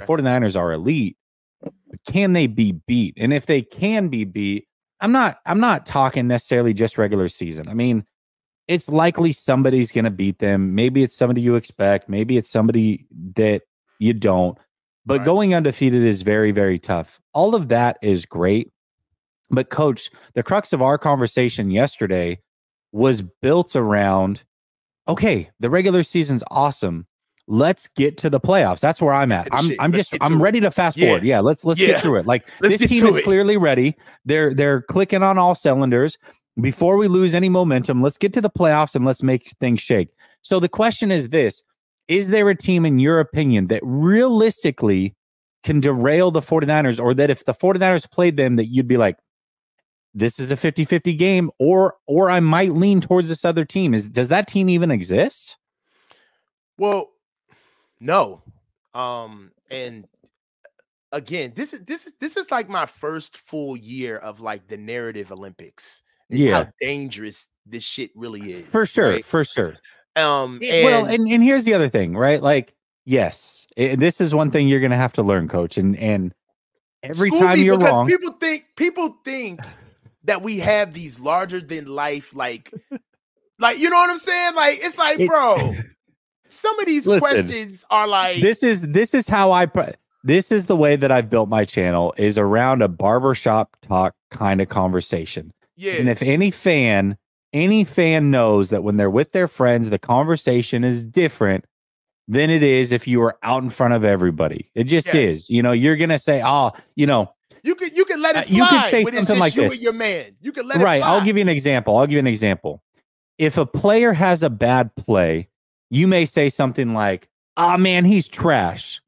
49ers are elite, but can they be beat? And if they can be beat, I'm not talking necessarily just regular season. I mean, it's likely somebody's going to beat them. Maybe it's somebody you expect. Maybe it's somebody that you don't. But going undefeated is very, very tough. All of that is great. But, Coach, the crux of our conversation yesterday was built around, okay, the regular season's awesome. Let's get to the playoffs. That's where I'm at. I'm ready to fast forward. Yeah, let's get through it. Like, this team is clearly ready. They're clicking on all cylinders. Before we lose any momentum, let's get to the playoffs and let's make things shake. So the question is this: is there a team, in your opinion, that realistically can derail the 49ers, or that if the 49ers played them, that you'd be like, this is a 50-50 game, or I might lean towards this other team? Does that team even exist? Well, no. And again, this is like my first full year of like the narrative Olympics. And how dangerous this shit really is. For sure, right? for sure. And here's the other thing, right? Like, yes, this is one thing you're going to have to learn, Coach. And every time you're wrong, people think that we have these larger than life, like you know what I'm saying? Like, it's like, bro, some of these questions are like, this is the way that I've built my channel, is around a barbershop talk kind of conversation. Yeah. And if any fan knows that when they're with their friends, the conversation is different than it is if you were out in front of everybody. It just is. You know, you're going to say, oh, you know, you can let it fly. You can say something like this. And your man. You can let it fly. I'll give you an example. If a player has a bad play, you may say something like, oh, man, he's trash.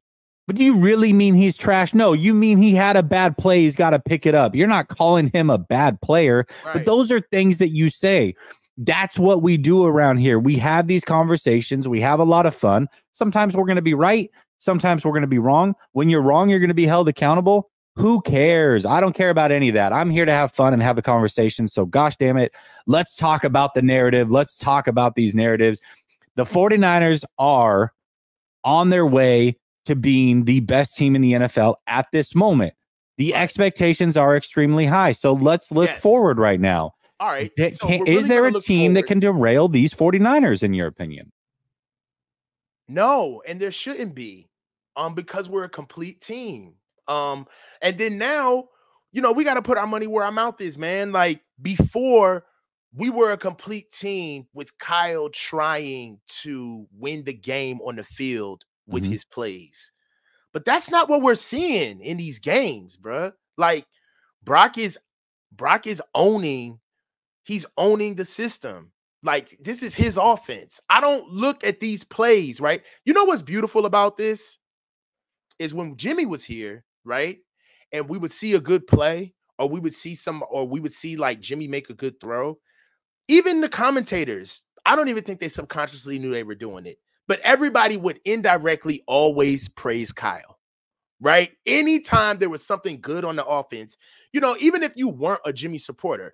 But do you really mean he's trash? No, you mean he had a bad play. He's got to pick it up. You're not calling him a bad player, but those are things that you say. That's what we do around here. We have these conversations. We have a lot of fun. Sometimes we're going to be right. Sometimes we're going to be wrong. When you're wrong, you're going to be held accountable. Who cares? I don't care about any of that. I'm here to have fun and have the conversation. So gosh damn it, let's talk about the narrative. Let's talk about these narratives. The 49ers are on their way to being the best team in the NFL at this moment. The expectations are extremely high. So let's look forward right now. All right. Is there a team that can derail these 49ers, in your opinion? No, and there shouldn't be, because we're a complete team. And then now, you know, we got to put our money where our mouth is, man. Like, before, we were a complete team with Kyle trying to win the game on the field with his plays. But that's not what we're seeing in these games, bruh. Like, Brock is owning, he's owning the system. Like, this is his offense. I don't look at these plays, right? You know what's beautiful about this is when Jimmy was here, right? And we would see a good play, or we would see like Jimmy make a good throw. Even the commentators, I don't even think they subconsciously knew they were doing it. But everybody would indirectly always praise Kyle, right? Anytime there was something good on the offense, you know, even if you weren't a Jimmy supporter,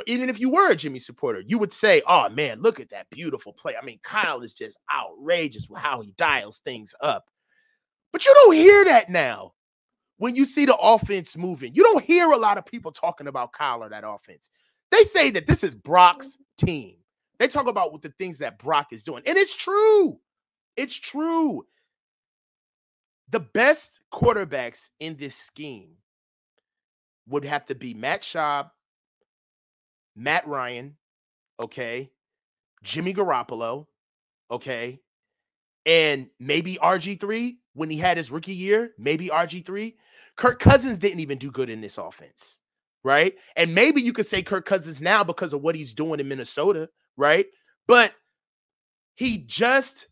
even if you were a Jimmy supporter, you would say, oh, man, look at that beautiful play. I mean, Kyle is just outrageous with how he dials things up. But you don't hear that now when you see the offense moving. You don't hear a lot of people talking about Kyle or that offense. They say that this is Brock's team. They talk about what the things that Brock is doing. And it's true. It's true. The best quarterbacks in this scheme would have to be Matt Schaub, Matt Ryan, okay, Jimmy Garoppolo, okay, and maybe RG3 when he had his rookie year, maybe RG3. Kirk Cousins didn't even do good in this offense, right? And maybe you could say Kirk Cousins now because of what he's doing in Minnesota, right? But he just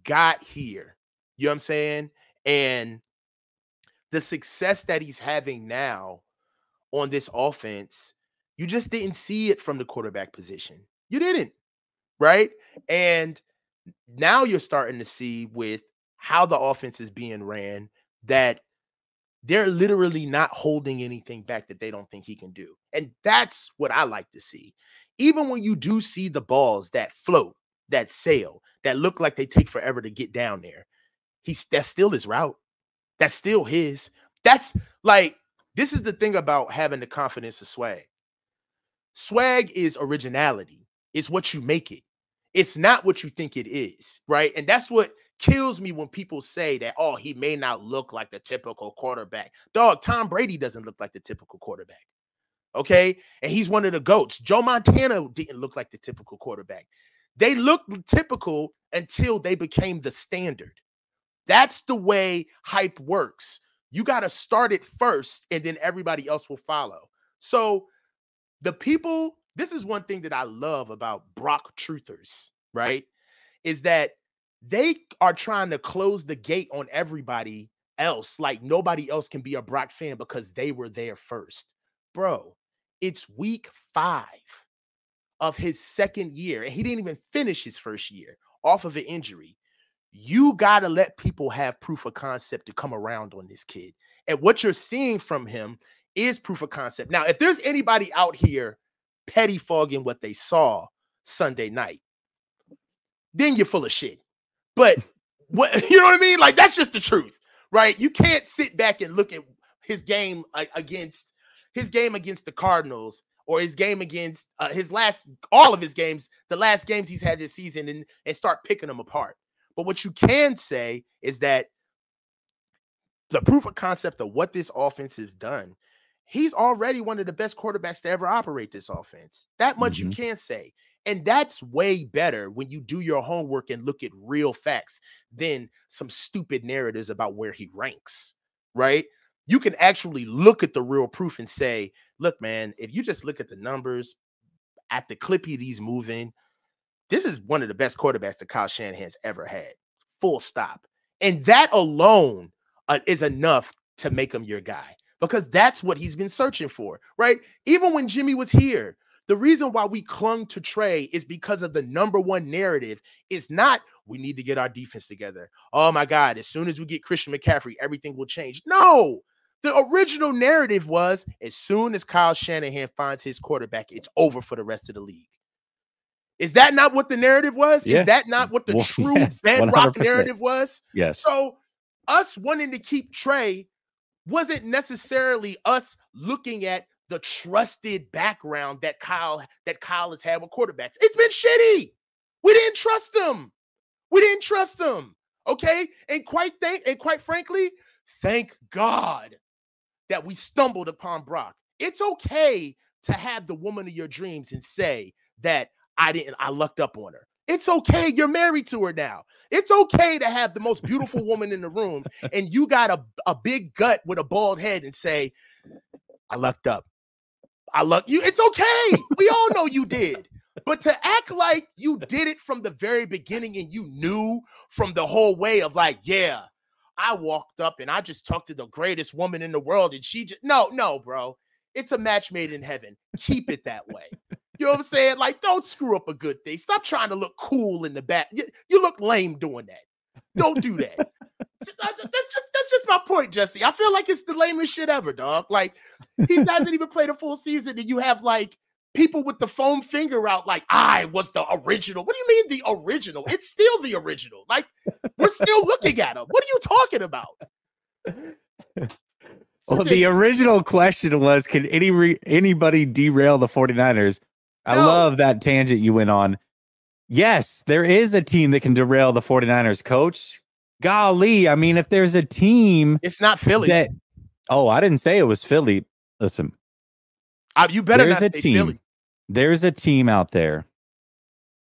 got here. You know what I'm saying? And the success that he's having now on this offense, you just didn't see it from the quarterback position. You didn't, right? And now you're starting to see with how the offense is being ran that they're literally not holding anything back that they don't think he can do. And that's what I like to see. Even when you do see the balls that float, that sail, that look like they take forever to get down there, that's still his route. That's still his. That's like, this is the thing about having the confidence of swag. Swag is originality. It's what you make it. It's not what you think it is, right? And that's what kills me when people say that, oh, he may not look like the typical quarterback. Dog, Tom Brady doesn't look like the typical quarterback. Okay. And he's one of the GOATs. Joe Montana didn't look like the typical quarterback. They looked typical until they became the standard. That's the way hype works. You got to start it first, and then everybody else will follow. So the people, this is one thing that I love about Brock truthers, right? Is that they are trying to close the gate on everybody else. Like nobody else can be a Brock fan because they were there first. Bro, it's week 5 of his second year, and he didn't even finish his first year off of an injury. You got to let people have proof of concept to come around on this kid. And what you're seeing from him is proof of concept. Now, if there's anybody out here petty fogging what they saw Sunday night, then you're full of shit. But what, you know what I mean? Like, that's just the truth, right? You can't sit back and look at his game against the Cardinals, or his game against all of his games, the last games he's had this season, and start picking them apart. But what you can say is that the proof of concept of what this offense has done, he's already one of the best quarterbacks to ever operate this offense. That much you can say. And that's way better when you do your homework and look at real facts than some stupid narratives about where he ranks, right? You can actually look at the real proof and say, look, man, if you just look at the numbers, at the clip he's moving, this is one of the best quarterbacks that Kyle Shanahan's ever had. Full stop. And that alone is enough to make him your guy, because that's what he's been searching for, right? Even when Jimmy was here, the reason why we clung to Trey is because of the number one narrative is not, we need to get our defense together. Oh my God, as soon as we get Christian McCaffrey, everything will change. No, the original narrative was, as soon as Kyle Shanahan finds his quarterback, it's over for the rest of the league. Is that not what the narrative was? Yeah. Is that not what the true bedrock 100%. Narrative was? Yes. So us wanting to keep Trey wasn't necessarily us looking at the trusted background that Kyle has had with quarterbacks. It's been shitty. We didn't trust him. Okay. And quite frankly, thank God that we stumbled upon Brock. It's okay to have the woman of your dreams and say that I lucked up on her. It's okay. You're married to her now. It's okay to have the most beautiful woman in the room and you got a big gut with a bald head and say, I lucked up. I luck you. It's okay. We all know you did. But to act like you did it from the very beginning and you knew from the whole way of like, yeah, I walked up and I just talked to the greatest woman in the world and she just, no, bro. It's a match made in heaven. Keep it that way. You know what I'm saying? Like, don't screw up a good thing. Stop trying to look cool in the back. You look lame doing that. Don't do that. That's just my point, Jesse. I feel like it's the lamest shit ever, dog. Like, he hasn't even played a full season, and you have like people with the foam finger out, like, I was the original. What do you mean the original? It's still the original. Like, we're still looking at him. What are you talking about? Well, the original question was, can anybody derail the 49ers? I love that tangent you went on. Yes, there is a team that can derail the 49ers, coach. Golly, I mean, if there's a team... It's not Philly. I didn't say it was Philly. Listen. You better not say Philly. There's a team out there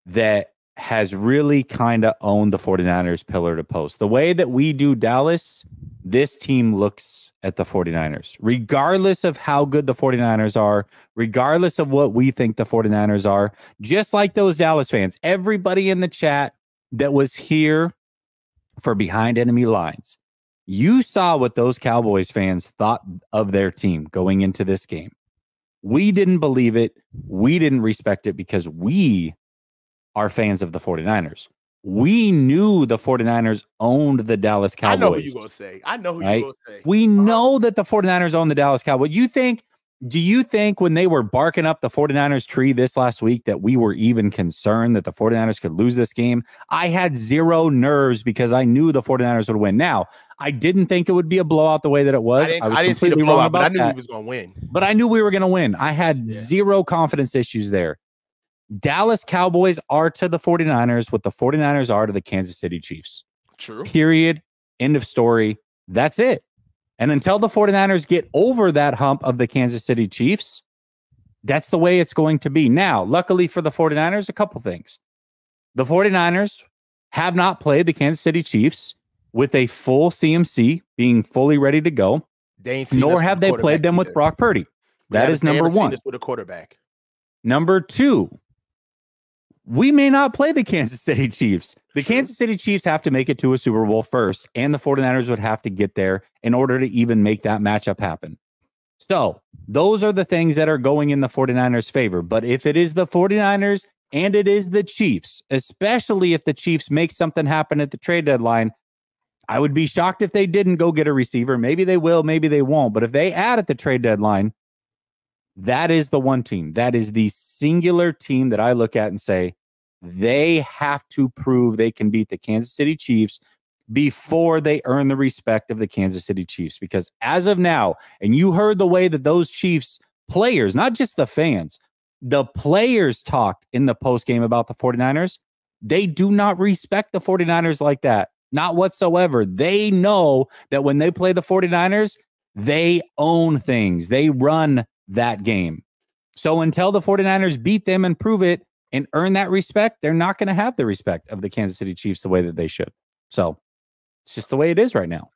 that has really kind of owned the 49ers pillar to post. The way that we do Dallas, this team looks at the 49ers. Regardless of how good the 49ers are, regardless of what we think the 49ers are, just like those Dallas fans, everybody in the chat that was here for Behind Enemy Lines, you saw what those Cowboys fans thought of their team going into this game. We didn't believe it. We didn't respect it because we are fans of the 49ers. We knew the 49ers owned the Dallas Cowboys. I know who you're going to say. We know that the 49ers own the Dallas Cowboys. You think Do you think when they were barking up the 49ers tree this last week that we were even concerned that the 49ers could lose this game? I had zero nerves because I knew the 49ers would win. Now, I didn't think it would be a blowout the way that it was. I didn't see the blowout, but I knew we was going to win. But I knew we were going to win. I had zero confidence issues there. Dallas Cowboys are to the 49ers what the 49ers are to the Kansas City Chiefs. True. Period. End of story. That's it. And until the 49ers get over that hump of the Kansas City Chiefs, that's the way it's going to be. Now, luckily for the 49ers, a couple things. The 49ers have not played the Kansas City Chiefs with a full CMC being fully ready to go, nor have they played them with Brock Purdy. That is number one. With a quarterback. Number two, we may not play the Kansas City Chiefs. The Kansas City Chiefs have to make it to a Super Bowl first, and the 49ers would have to get there in order to even make that matchup happen. So those are the things that are going in the 49ers' favor. But if it is the 49ers and it is the Chiefs, especially if the Chiefs make something happen at the trade deadline, I would be shocked if they didn't go get a receiver. Maybe they will, maybe they won't. But if they add at the trade deadline, that is the one team. That is the singular team that I look at and say, they have to prove they can beat the Kansas City Chiefs before they earn the respect of the Kansas City Chiefs. Because as of now, and you heard the way that those Chiefs players, not just the fans, the players talked in the postgame about the 49ers, they do not respect the 49ers like that. Not whatsoever. They know that when they play the 49ers, they own things. They run that game. So until the 49ers beat them and prove it and earn that respect, they're not going to have the respect of the Kansas City Chiefs the way that they should. So it's just the way it is right now.